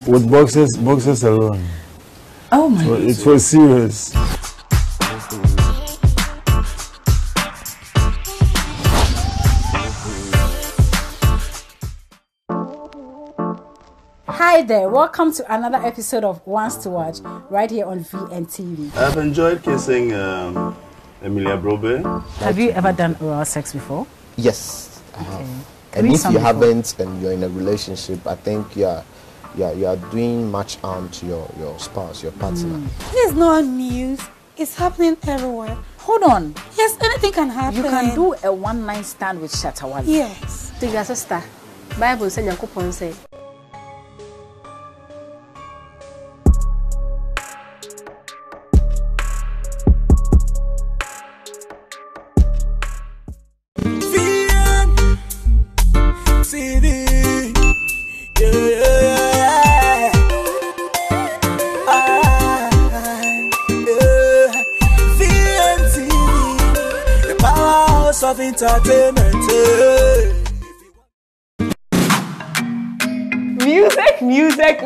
With boxers alone. Oh my God. It was serious. Hi there, welcome to another episode of Wants to Watch right here on VNTV. I've enjoyed kissing Emilia Brobe. Have you ever done oral sex before? Yes, I have. And if you haven't and you're in a relationship, I think you are doing much harm to your spouse, your partner. This is not news. It's happening everywhere. Hold on. Yes, anything can happen. You can do a one-night stand with Shatawali. Yes. To your sister, Bible says Yakupon say. Of entertainment. Music.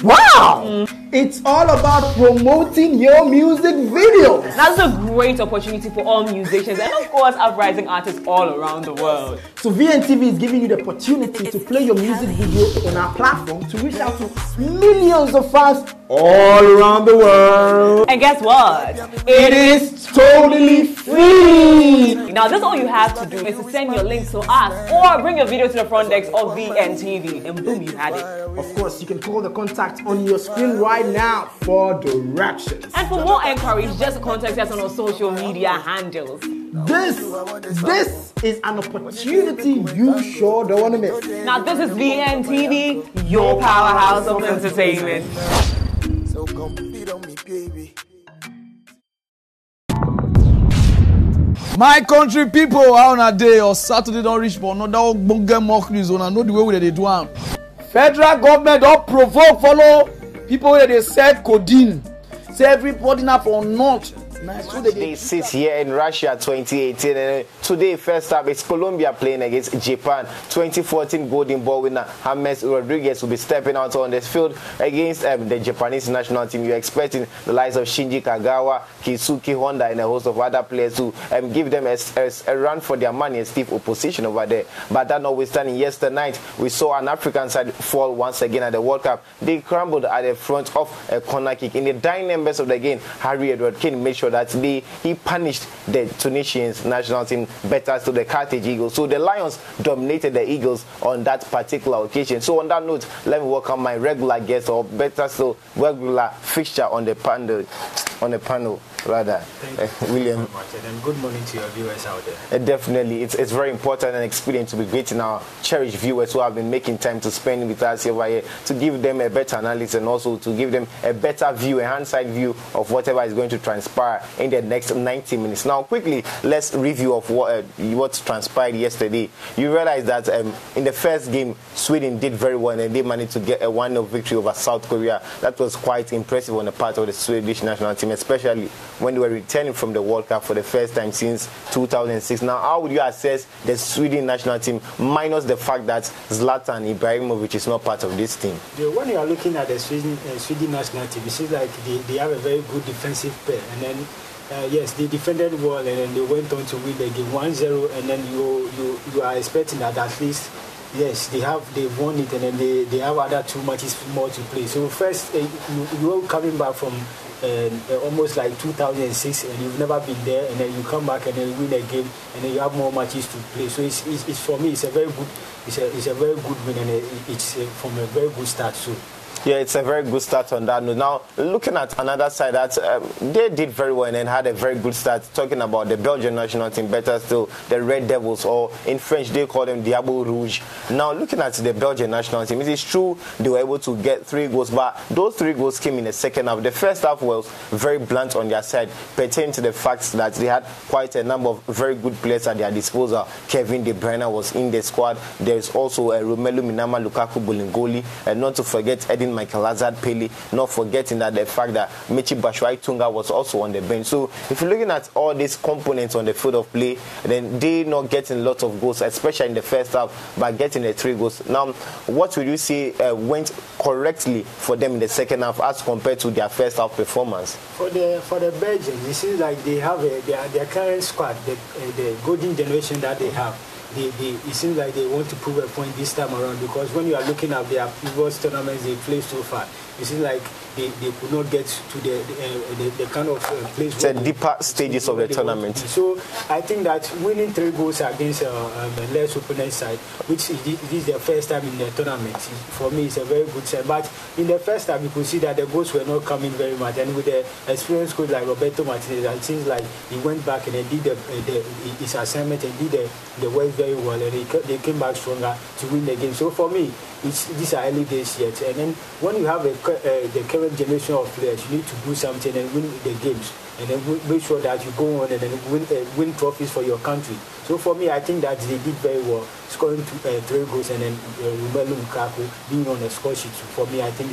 Wow! It's all about promoting your music videos. That's a great opportunity for all musicians and of course uprising artists all around the world. So VNTV is giving you the opportunity to play your music video on our platform to reach out to millions of fans all around the world. And guess what? It is totally free. Now this all you have to do is to send your links to us or bring your video to the front desk of VNTV and boom, you had it. Of course, you can call the contact on your screen right now for directions. And for more inquiries, just contact us on our social media handles. This is an opportunity you sure don't want to miss. Now this is VNTV, your powerhouse of entertainment. So compete on me, baby. My country people, how on a day or Saturday don't reach for another bunga mock news on I know the way they do am. Federal government don't provoke follow people where they said codeine. Say everybody now for not. So they sit here in Russia 2018 and today first up it's Colombia playing against Japan. 2014 Golden Ball winner James Rodriguez will be stepping out on this field against the Japanese national team. You're expecting the likes of Shinji Kagawa, Kisuki Honda and a host of other players to give them a run for their money, a stiff opposition over there. But that notwithstanding, yesterday night we saw an African side fall once again at the World Cup. They crumbled at the front of a corner kick. In the dying members of the game, Harry Edward King made sure that he punished the Tunisians national team better to the Carthage Eagles. So the Lions dominated the Eagles on that particular occasion. So on that note, let me welcome my regular guest, or better still, regular fixture on the panel. Rather, William. Thank you so much, and good morning to your viewers out there. Definitely, it's very important and expedient to be greeting our cherished viewers who have been making time to spend with us over here to give them a better analysis and also to give them a better view, a hindsight view of whatever is going to transpire in the next 90 minutes. Now, quickly, let's review of what transpired yesterday. You realize that in the first game, Sweden did very well and they managed to get a 1-0 victory over South Korea. That was quite impressive on the part of the Swedish national team, especially when they were returning from the World Cup for the first time since 2006. Now, how would you assess the Sweden national team minus the fact that Zlatan Ibrahimovic is not part of this team? When you are looking at the Sweden national team, it seems like they have a very good defensive pair. And then, yes, they defended well and then they went on to win the game 1-0. And then you are expecting that at least, yes, they've won it and then they have other 2 matches more to play. So first, you're coming back from almost like 2006 and you've never been there, and then you come back and then you win a game and then you have more matches to play. So it's for me it's a very good win, and it's from a very good start. So Yeah, it's a very good start on that note. Now, looking at another side, that they did very well and had a very good start. Talking about the Belgian national team, better still, the Red Devils, or in French they call them Diable Rouge. Now, looking at the Belgian national team, it is true they were able to get 3 goals, but those 3 goals came in the second half. The first half was very blunt on their side, pertaining to the fact that they had quite a number of very good players at their disposal. Kevin De Bruyne was in the squad. There is also Romelu Minama, Lukaku Bolingoli, and not to forget Edin forgetting Michael Hazard, Pele, not forgetting that the fact that Michi Batshuayi Tunga was also on the bench. So if you're looking at all these components on the field of play, then they not getting a lot of goals, especially in the first half, by getting the 3 goals. Now, what would you say went correctly for them in the second half as compared to their first half performance? For the Belgians, it seems like they have their current squad, the golden generation that they have. It seems like they want to prove a point this time around, because when you are looking at their previous tournaments they played so far, it seems like they could not get to the kind of place. The deeper stages of the tournament. So I think that winning 3 goals against a less opponent side, which is their first time in the tournament, for me is a very good sign. But in the first time you could see that the goals were not coming very much, and with the experienced coach like Roberto Martinez, it seems like he went back and did his assignment and did the work very well, and they came back stronger to win the game. So for me, these are early days yet, and then when you have the current generation of players, you need to do something and win the games, and then make sure that you go on and then win trophies for your country. So for me, I think that they did very well, scoring 3 goals, and then Romelu Lukaku being on the score sheet. For me, I think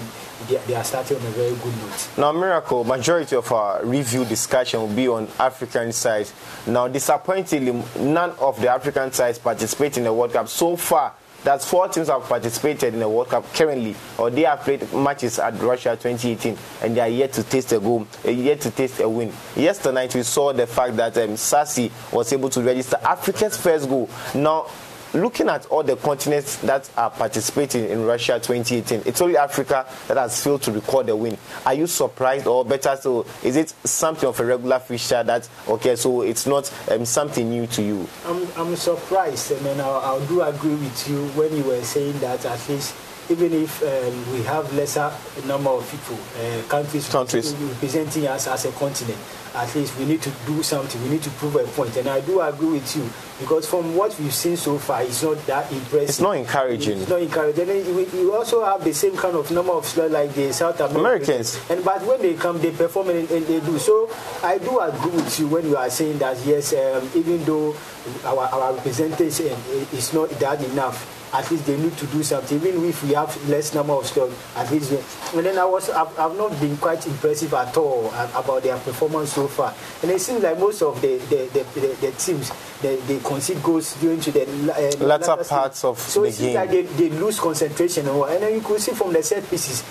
they are starting on a very good note. Now, Miracle, majority of our review discussion will be on African sides. Now, disappointingly, none of the African sides participate in the World Cup so far. That's 4 teams have participated in the World Cup currently, or they have played matches at Russia 2018, and they are yet to taste a goal, yet to taste a win. Yesterday night we saw the fact that Sassi was able to register Africa's first goal. Now, looking at all the continents that are participating in Russia 2018, it's only Africa that has failed to record the win. Are you surprised, or better so, is it something of a regular feature that, okay, so it's not something new to you? I'm surprised. I mean, I do agree with you when you were saying that at least even if we have lesser number of people, countries representing us as a continent, at least we need to do something. We need to prove a point. And I do agree with you, because from what we've seen so far, it's not that impressive. It's not encouraging. It's not encouraging. And we also have the same kind of number of slots like the South Americans. But when they come, they perform and they do. So I do agree with you when you are saying that, yes, even though our representation is not that enough, at least they need to do something. Even if we have less number of slots, at least. And then I've not been quite impressive at all about their performance so far. And it seems like most of the teams, they concede goals during to the latter parts of the game. So it seems like they lose concentration. And then you could see from the set pieces,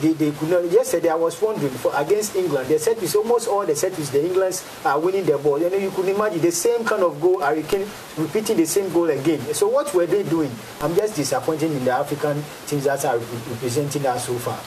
they could not. Yesterday I was wondering, against England, the set piece, almost all the set pieces, the Englands are winning the ball. And then you could imagine the same kind of goal, Hurricane repeating the same goal again. So what were they doing? I'm just disappointed in the African teams that are representing us so far.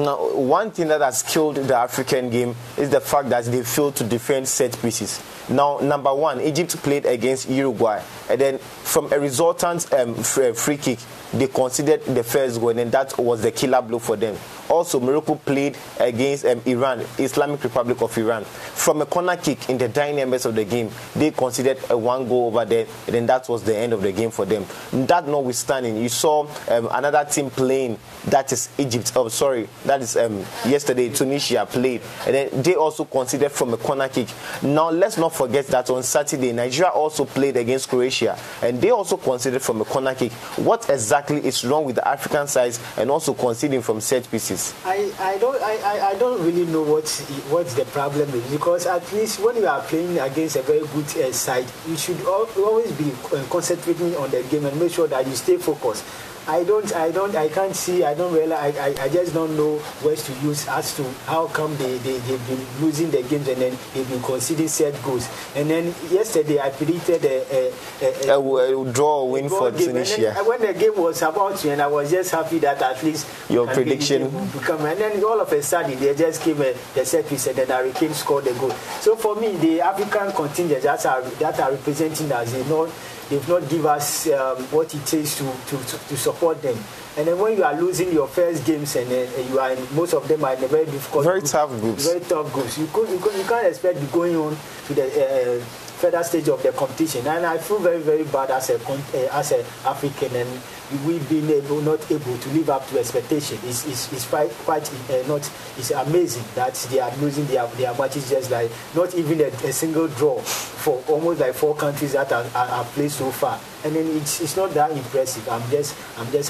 Now, one thing that has killed the African game is the fact that they failed to defend set pieces. Now, number 1, Egypt played against Uruguay, and then from a resultant free kick, they conceded the first goal, and that was the killer blow for them. Also, Morocco played against Iran, Islamic Republic of Iran. From a corner kick in the dying embers of the game, they conceded a 1 goal over there, and then that was the end of the game for them. That notwithstanding, you saw another team playing, that is Egypt. Oh, sorry, that is yesterday Tunisia played, and then they also conceded from a corner kick. Now, let's not forget that on Saturday, Nigeria also played against Croatia, and they also conceded from a corner kick. What exactly is wrong with the African sides and also conceding from set pieces? I don't really know what's the problem is, because at least when you are playing against a very good side, you should always be concentrating on the game and make sure that you stay focused. I can't see, I don't realize, I just don't know words to use as to how come they've been losing the games and then they've been conceding set goals. And then yesterday I predicted a draw or win for Tunisia. When the game was about to end, I was just happy that at least your prediction would come. And then all of a sudden they just came the set piece and then Hurricane scored the goal. So for me, the African contingent that are representing us, they've not give us what it takes to support them. And then when you are losing your first games and you are most of them are in a very difficult, tough groups. Very tough groups. You can't expect to going on to the further stage of the competition. And I feel very, very bad as an African, and we've been not able to live up to expectation. It's amazing that they are losing their matches, just like not even a single draw for almost like 4 countries that are played so far. And then it's not that impressive. I'm just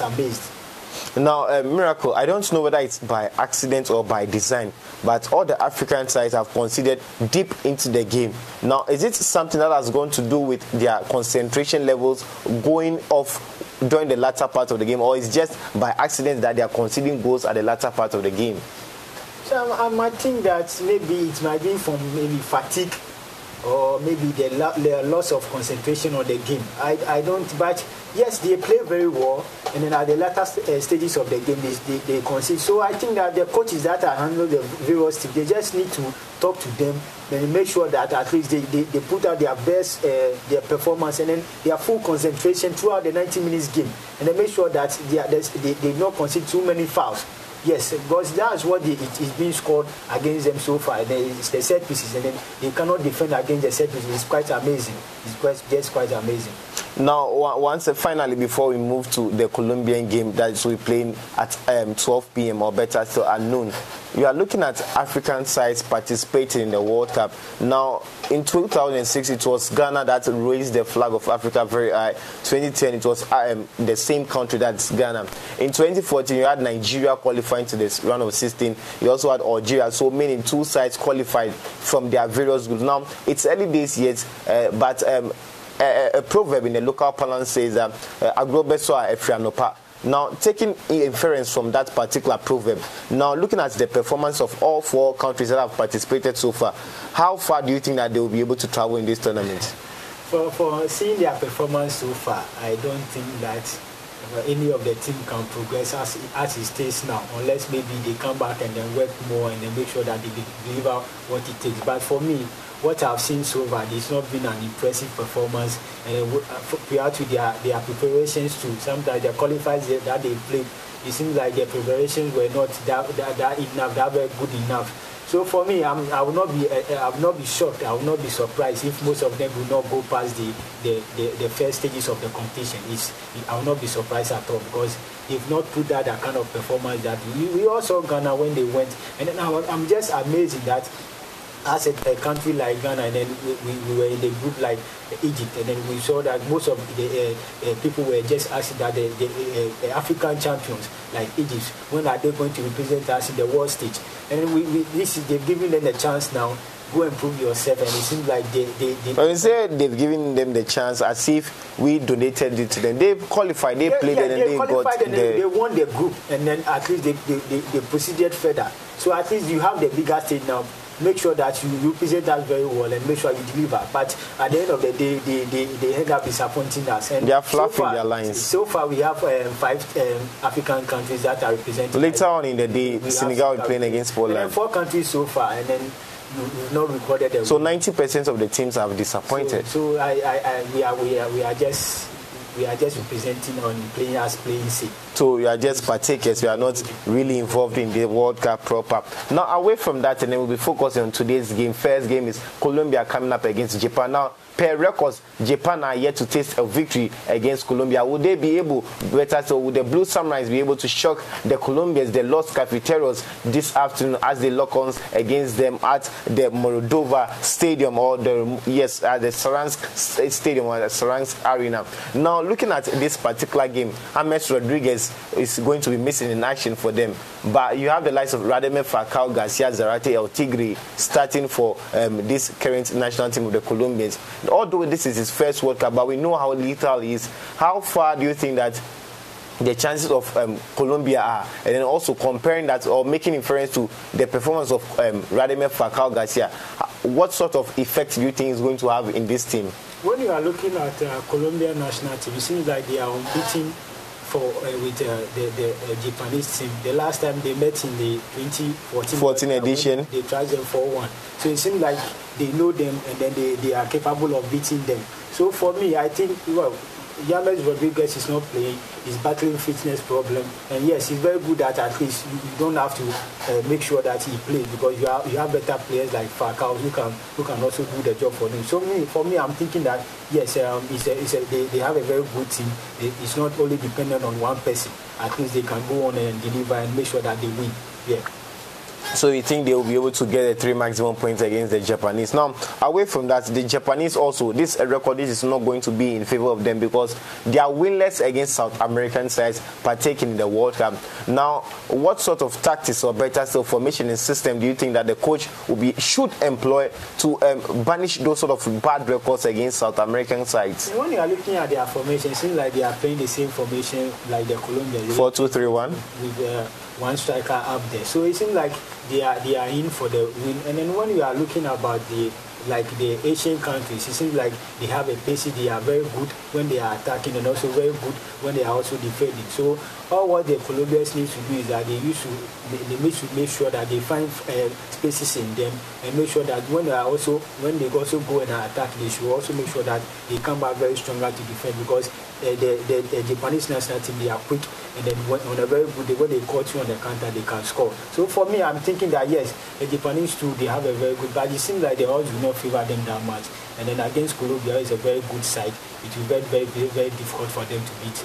amazed. Now, Miracle, I don't know whether it's by accident or by design, but all the African sides have considered deep into the game. Now, is it something that has got to do with their concentration levels going off during the latter part of the game, or is just by accident that they are conceding goals at the latter part of the game? So I might think that maybe it might be from maybe fatigue or maybe the loss of concentration on the game. I don't, but yes, they play very well, and then at the latter stages of the game, they concede. So I think that the coaches that are handling the various teams, they just need to talk to them and make sure that at least they put out their best their performance, and then their full concentration throughout the 90 minutes game, and then make sure that they not concede too many fouls. Yes, because that's what it is being scored against them so far. It's the set pieces, and then they cannot defend against the set pieces. It's quite amazing. It's quite amazing. Now, finally, before we move to the Colombian game that we're playing at 12 p.m. or better still at noon, you are looking at African sides participating in the World Cup. Now, in 2006, it was Ghana that raised the flag of Africa very high. 2010, it was the same country, that's Ghana. In 2014, you had Nigeria qualifying to this round of 16. You also had Algeria, so meaning two sides qualified from their various groups. Now, it's early days yet, but a proverb in the local parlance says that Agrobeso Efrianopa. Now, taking inference from that particular proverb, now looking at the performance of all four countries that have participated so far, how far do you think that they will be able to travel in this tournament? For seeing their performance so far, I don't think that any of the team can progress as it stays now, unless maybe they come back and then work more and then make sure that they deliver what it takes. But for me, what I've seen so far, it's not been an impressive performance. And prior to their preparations too, sometimes the qualifiers that they played, it seems like their preparations were not that enough, that were good enough. So for me, I will not be shocked. I will not be surprised if most of them will not go past the first stages of the competition. I will not be surprised at all, because they've not put that kind of performance that we all saw Ghana when they went. And then I'm just amazed that as a country like Ghana, and then we were in the group like Egypt, and then we saw that most of the people were just asking that the African champions like Egypt, when are they going to represent us in the world stage? And then they've given them a chance now. Go and prove yourself, and it seems like they when you say they've given them the chance, as if we donated it to them. They qualified, they played, and then they won the group, and then at least they proceeded further. So at least you have the bigger stage now. Make sure that you represent us very well and make sure you deliver. But at the end of the day, they end up disappointing us. And they are fluffing their lines. So far, we have 5 African countries that are represented. Later on in the day, Senegal will be playing against Poland. And 4 countries so far, and then we've not recorded them. So 90% of the teams have disappointed. So we are just representing on playing safe. So you are just partakers, you are not really involved in the World Cup proper. Now, away from that, and then we'll be focusing on today's game. First game is Colombia coming up against Japan. Now, per records, Japan are yet to taste a victory against Colombia. Would they be able, would the Blue Samurais be able to shock the Colombians, the Los Cafeteros, this afternoon as they lock on against them at the Moldova Stadium, or at the Saransk Stadium, or the Saransk Arena? Now, looking at this particular game, James Rodriguez is going to be missing in action for them. But you have the likes of Radamel Falcao, Garcia, Zarate, El Tigre starting for this current national team of the Colombians. Although this is his first World Cup, but we know how lethal he is. How far do you think that the chances of Colombia are? And then also comparing that or making inference to the performance of Radamel Falcao Garcia, what sort of effect do you think is going to have in this team? When you are looking at Colombian national team, it seems like they are unbeaten with the Japanese team. The last time they met in the 2014 edition, they tried them 4-1. So it seems like they know them, and then they are capable of beating them. So for me, I think, James Rodriguez is not playing. He's battling fitness problem, and yes, he's very good at least you don't have to make sure that he plays, because you have better players like Falcao who can also do the job for them. So for me, I'm thinking that yes, they have a very good team. It's not only dependent on one person. At least they can go on and deliver and make sure that they win. Yeah. So you think they will be able to get the 3 maximum points against the Japanese? Now, away from that, the Japanese also, this record is not going to be in favor of them because they are winless against South American sides partaking in the World Cup. Now, what sort of tactics or better still formation and system do you think that the coach should employ to banish those sort of bad records against South American sides? When you are looking at their formation, it seems like they are playing the same formation like the Colombia. 4-2-3-1 with one striker up there. So it seems like they are in for the win. And then when you are looking about the Asian countries, it seems like they have a pace. They are very good when they are attacking and also very good when they are also defending. So all what the Colombians need to do is that they need to make sure that they find spaces in them and make sure that when they also go and attack, they should also make sure that they come back very stronger to defend because the Japanese national team, they are quick, and then on a very good day, when they caught you on the counter, they can score. So for me, I'm thinking that yes, the Japanese too, they have a very good, but it seems like the odds will not favor them that much. And then against Colombia, is a very good side. It will be very, very, very difficult for them to beat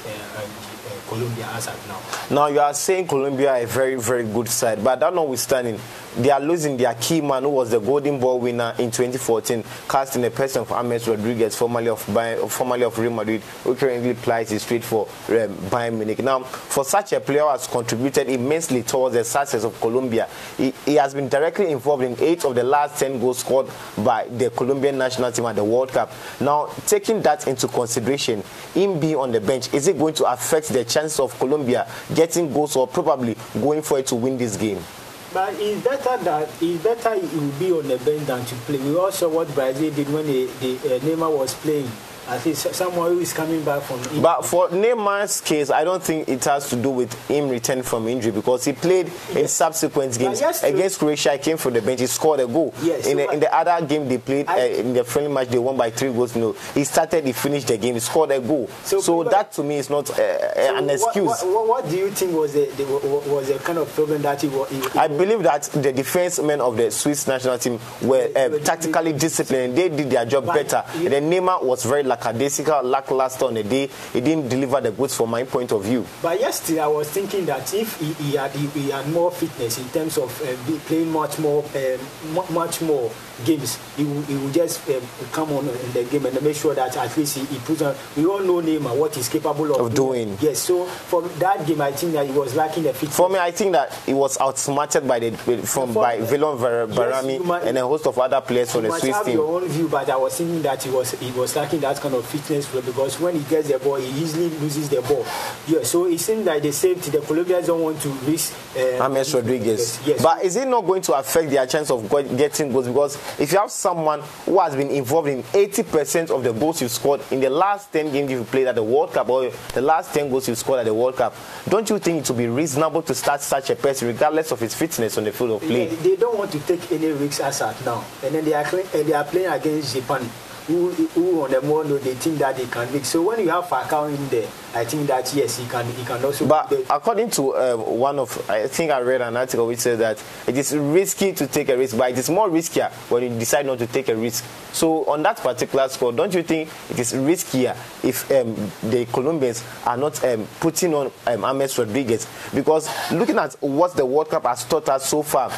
Colombia as of now. Now you are saying Colombia are a very, very good side, but that notwithstanding, they are losing their key man who was the Golden Ball winner in 2014, cast in the person of James Rodriguez, formerly of Real Madrid, who currently plies his street for Bayern Munich. Now, for such a player who has contributed immensely towards the success of Colombia, he has been directly involved in 8 of the last 10 goals scored by the Colombian national team at the World Cup. Now, taking that into consideration, him being on the bench, is it going to affect the chances of Colombia getting goals or probably going for it to win this game? But it's better he will be on the bench than to play. We all saw what Brazil did when Neymar was playing. I think someone who is coming back from injury. But for Neymar's case, I don't think it has to do with him returning from injury because he played in subsequent games. Against Croatia, he came from the bench, he scored a goal. Yes, in the other game they played, in the friendly match, they won by 3 goals. No, he started, he finished the game, he scored a goal. So that to me is not an excuse. What do you think was the kind of problem that he I believe that the defense men of the Swiss national team were tactically disciplined. They did their job better. And then Neymar was very lackluster on the day. He didn't deliver the goods from my point of view. But yesterday I was thinking that if he had more fitness in terms of playing much more games, he will just come on in the game and make sure that at least he puts on. We all know Neymar, what he's capable of doing. Yes, so for that game I think that he was lacking the fitness. For me, I think that he was outsmarted by Vilon Varami and a host of other players for the Swiss team. You must have your own view, but I was thinking that he was lacking that kind of fitness because when he gets the ball, he easily loses the ball. Yeah, so it seems like the safety, the Colombians don't want to risk James Rodriguez. Yes. But is it not going to affect their chance of getting goals? Because if you have someone who has been involved in 80% of the goals you've scored in the last 10 games you've played at the World Cup or the last 10 goals you've scored at the World Cup, don't you think it would be reasonable to start such a person regardless of his fitness on the field of play? They don't want to take any risks as at now. And then they are playing against Japan, who on the more know they think that they can make. So when you have Falcao in there, I think that yes, he can also. But according to I think I read an article which says that it is risky to take a risk, but it is more riskier when you decide not to take a risk. So on that particular score, don't you think it is riskier if the Colombians are not putting on James Rodriguez? Because looking at what the World Cup has taught us so far,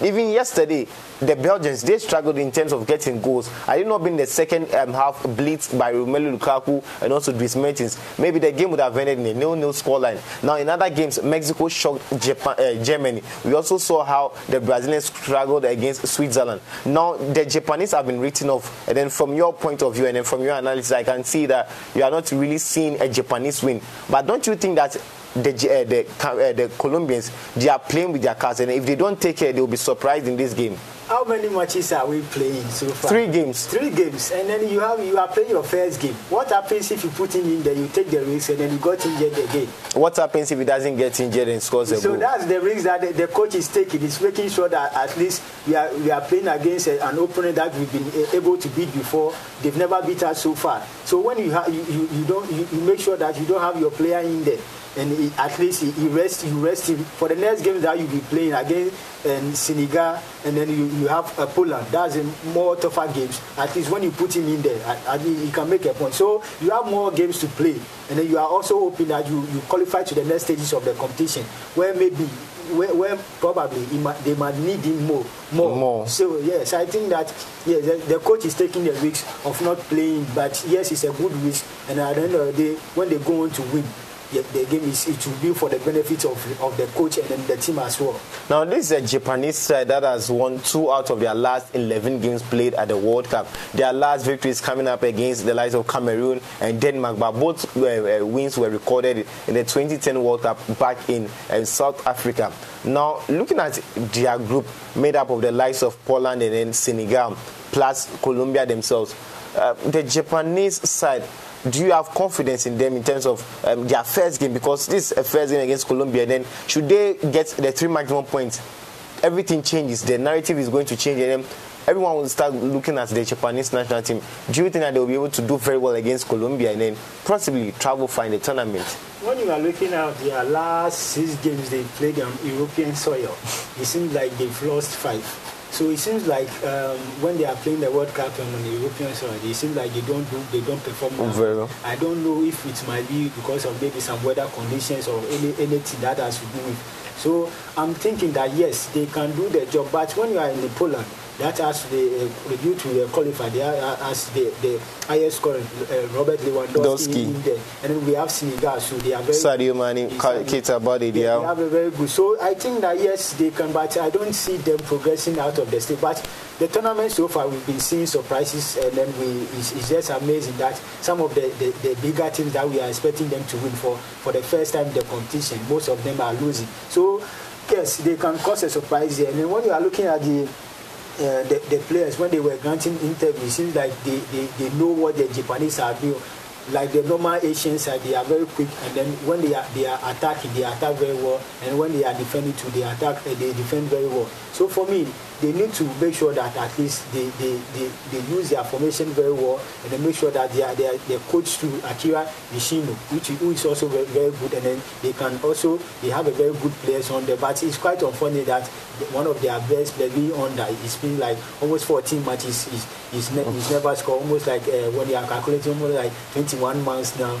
even yesterday, the Belgians, they struggled in terms of getting goals. Had it not been the second half blitzed by Romelu Lukaku and also Dries Mertens, maybe the game would have ended in a 0-0 scoreline. Now, in other games, Mexico shocked Germany. We also saw how the Brazilians struggled against Switzerland. Now, the Japanese have been written off. And then from your point of view and then from your analysis, I can see that you are not really seeing a Japanese win. But don't you think that the Colombians, they are playing with their cards, and if they don't take care, they will be surprised in this game? How many matches are we playing so far? 3 games. 3 games, and then you are playing your first game. What happens if you put him in there, you take the risk, and then you got injured again? What happens if he doesn't get injured and scores a goal? So that's the risk that the coach is taking. He's making sure that at least we are playing against an opponent that we've been able to beat before. They've never beat us so far. So when you make sure that you don't have your player in there, and at least you rest him for the next game that you'll be playing against Senegal, and then you have Poland. That's a more tougher games. At least when you put him in there, he can make a point. So you have more games to play, and then you are also hoping that you qualify to the next stages of the competition, where maybe where probably they might need him more. So yes, I think that the coach is taking the risk of not playing, but yes, it's a good risk, and at the end of the day, when they go on to win, the game it will be for the benefit of the coach and then the team as well. Now, this is a Japanese side that has won 2 out of their last 11 games played at the World Cup. Their last victory is coming up against the likes of Cameroon and Denmark, but both wins were recorded in the 2010 World Cup back in South Africa. Now, looking at their group made up of the likes of Poland and then Senegal, plus Colombia themselves, the Japanese side, do you have confidence in them in terms of their first game? Because this is a first game against Colombia. Then should they get the 3 maximum points, everything changes. The narrative is going to change, and then everyone will start looking at the Japanese national team. Do you think that they will be able to do very well against Colombia and then possibly travel far in the tournament? When you are looking at their last 6 games they played on European soil, it seems like they've lost 5. So it seems like when they are playing the World Cup on the European side, it seems like they don't perform well. I don't know if it might be because of maybe some weather conditions or anything that has to do with. So I'm thinking that yes, they can do the job. But when you are in Poland, that has to be due to qualify. They are as the highest scorer, Robert Lewandowski in there, and then we have Senegal, so they are very. Sadio Mane, Keita Body, they have a very good. So I think that yes, they can, but I don't see them progressing out of the state. But the tournament so far, we've been seeing surprises, and then it's just amazing that some of the bigger teams that we are expecting them to win for the first time in the competition, most of them are losing. So yes, they can cause a surprise here. And then when you are looking at the players, when they were granting interviews, it seems like they know what the Japanese are doing. Like the normal Asian side, they are very quick, and then when they are attacking, they attack very well, and when they are defending too, they defend very well. So for me, they need to make sure that at least they use their formation very well, and they make sure that they are coached through Akira Nishino, who is also very, very good, and then they have a very good players on there. But it's quite unfortunate that one of their best players being on that, it's been like almost 14 matches. He's never scored. Almost like when they are calculating, almost like 21 months now.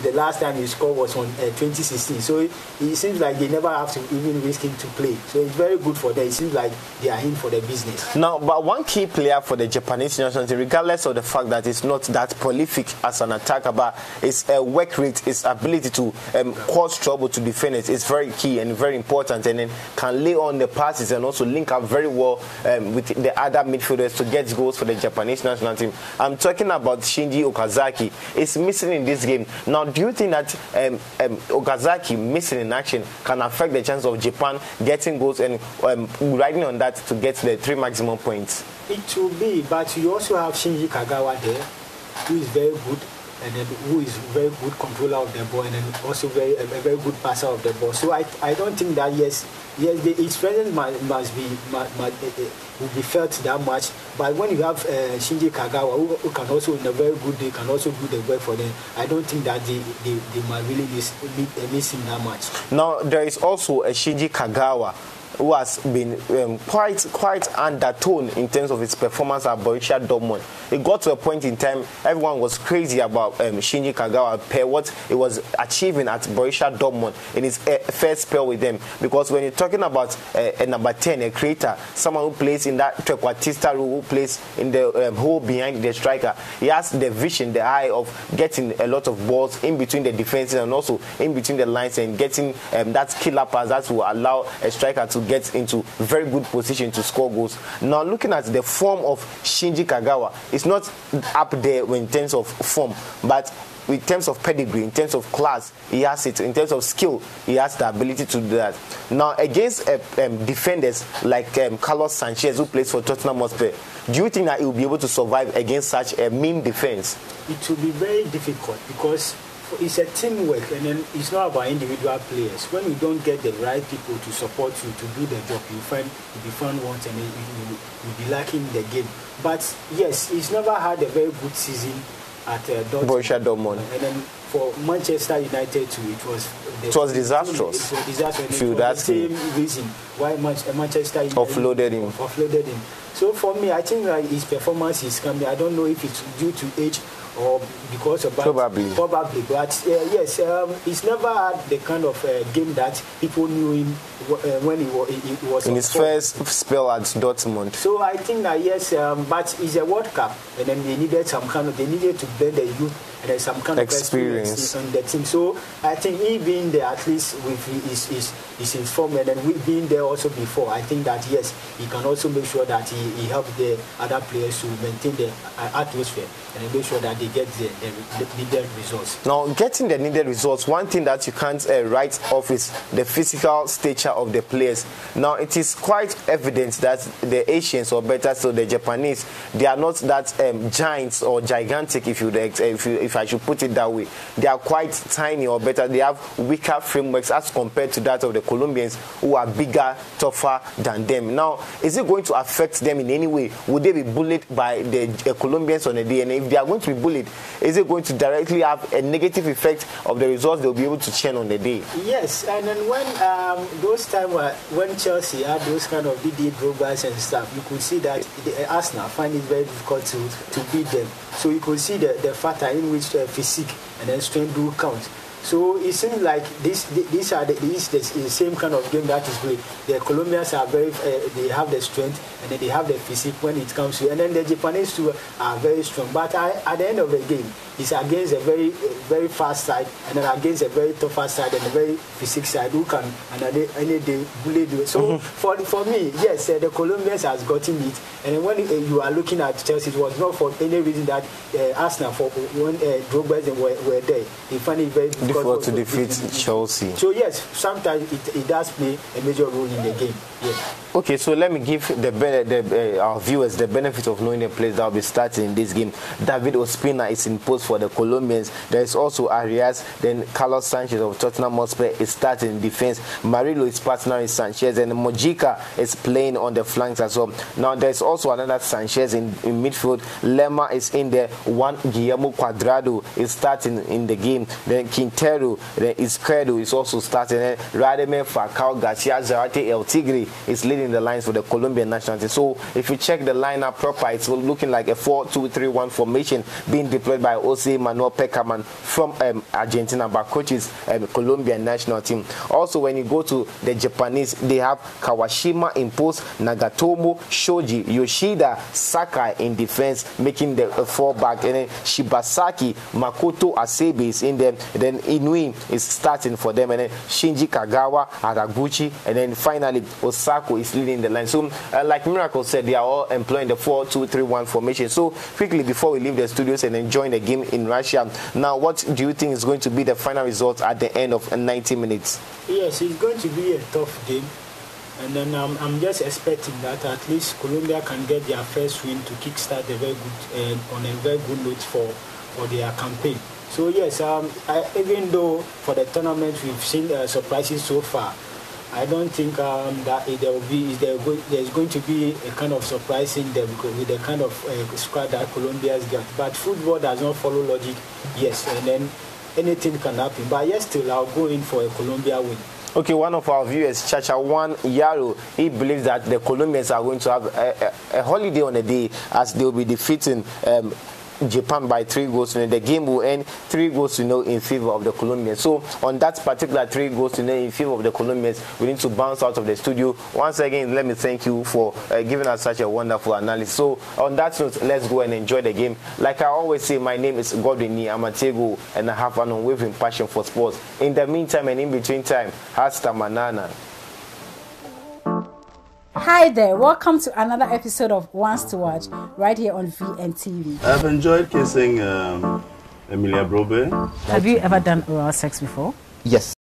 The last time he scored was on 2016. So it seems like they never have to even risk him to play. So it's very good for them. It seems like they are in for the business. Now, but one key player for the Japanese national team, regardless of the fact that it's not that prolific as an attacker, but its work rate, its ability to cause trouble to defenders is very key and very important, and then can lay on the passes and also link up very well with the other midfielders to get goals for the Japanese national team. I'm talking about Shinji Okazaki. It's missing in this game. Now, do you think that Okazaki missing in action can affect the chance of Japan getting goals and riding on that to get the 3 maximum points? It will be, but you also have Shinji Kagawa there, who is very good, and then who is very good controller of the ball, and then also a very good passer of the ball. So I don't think that his presence will be felt that much. But when you have Shinji Kagawa, who can also in a very good day can also do the work for them, I don't think that they might really miss him that much. Now there is also a Shinji Kagawa who has been quite undertone in terms of his performance at Borussia Dortmund. It got to a point in time everyone was crazy about Shinji Kagawa per what he was achieving at Borussia Dortmund in his first spell with them. Because when you're talking about a number 10, a creator, someone who plays in that trequartista role, who plays in the hole behind the striker, he has the vision, the eye of getting a lot of balls in between the defenses and also in between the lines and getting that killer pass that will allow a striker to get into very good position to score goals. Now, looking at the form of Shinji Kagawa, it's not up there in terms of form, but in terms of pedigree, in terms of class, he has it. In terms of skill, he has the ability to do that. Now, against defenders like Carlos Sanchez, who plays for Tottenham Hotspur, do you think that he will be able to survive against such a mean defense? It will be very difficult because it's a teamwork, and then it's not about individual players. When you don't get the right people to support you to do the job, you'll be found once and then you'll be lacking the game. But yes, he's never had a very good season at Borussia Dortmund. And then for Manchester United too, it was disastrous. It was disastrous. Feel the same reason why Manchester United offloaded him. So for me, I think his performance is coming. I don't know if it's due to age or because of probably. But yes, he's never had the kind of game that people knew him when he was in his first spell at Dortmund. So I think that yes, but it's a World Cup, and then they needed to blend the youth and then some kind of experience on the team. So I think he being there at least with his informed, and then we being there also before, I think that yes, he can also make sure that he helps the other players to maintain the atmosphere and make sure that they get the needed results. Now, getting the needed results, one thing that you can't write off is the physical stature of the players. Now, it is quite evident that the Asians, or better still the Japanese, they are not that giants or gigantic, if I should put it that way. They are quite tiny, or better, they have weaker frameworks as compared to that of the Colombians, who are bigger, tougher than them. Now, is it going to affect them in any way? Would they be bullied by the Colombians on the day? And if they are going to be bullied, is it going to directly have a negative effect of the results they'll be able to churn on the day? Yes, and then when those times when Chelsea had those kind of Didier Drogbas and stuff, you could see that Arsenal find it very difficult to beat them. So you could see the factor in which physique and then strength do count. So it seems like these are the same kind of game that is great. The Colombians are very, they have the strength and then they have the physique when it comes to, and then the Japanese too are very strong. But at the end of the game, it's against a very, very fast side and then against a very tougher side and a very physique side who can any day bully do it. So for me, yes, the Colombians has gotten it. And then when you are looking at Chelsea, it was not for any reason that Arsenal, for when Drogba were there, they find it very difficult to defeat Chelsea. So yes, sometimes it does play a major role in the game. Yeah. Okay, so let me give our viewers the benefit of knowing the players that will be starting in this game. David Ospina is in post for the Colombians. There is also Arias, then Carlos Sanchez of Tottenham Hotspur is starting in defense. Marilo is partnering with Sanchez, and Mojica is playing on the flanks as well. Now there is also another Sanchez in midfield. Lema is in there. Guillermo Cuadrado is starting in the game. Then Quintero, then Izquierdo is also starting. Then Radamel Falcao Garcia Zarate El Tigre is leading the lines for the Colombian national team. So if you check the lineup proper, it's looking like a 4-2-3-1 formation being deployed by Jose Manuel Peckerman from Argentina, but coaches Colombian national team. Also, when you go to the Japanese, they have Kawashima in post, Nagatomo, Shoji, Yoshida, Sakai in defense, making the 4-back, and then Shibasaki, Makoto Asebe is in there. Then Inui is starting for them, and then Shinji Kagawa, Araguchi, and then finally Osako is leading the line. So, like Miracle said, they are all employing the 4-2-3-1 formation. So, quickly before we leave the studios and enjoy the game in Russia, now what do you think is going to be the final result at the end of 90 minutes? Yes, it's going to be a tough game. And then I'm just expecting that at least Colombia can get their first win to kickstart a very good on a very good note for their campaign. So yes, even though for the tournament we've seen surprises so far, I don't think that there's going to be a kind of surprise in there with the kind of squad that Colombia's got. But football does not follow logic, yes, and then anything can happen. But yes, still I'll go in for a Colombia win. Okay, one of our viewers, Chacha1 Yaro, he believes that the Colombians are going to have a holiday on the day as they will be defeating Japan by 3-0. The game will end 3-0 in favor of the Colombians. So on that particular 3-0 in favor of the Colombians, we need to bounce out of the studio. Once again, let me thank you for giving us such a wonderful analysis. So on that note, let's go and enjoy the game. Like I always say, my name is Godwin Amatego, and I have an unwavering passion for sports. In the meantime and in between time, hasta manana. Hi there, welcome to another episode of Once to Watch, right here on VNTV. I've enjoyed kissing Emilia Brobe. Have you ever done oral sex before? Yes.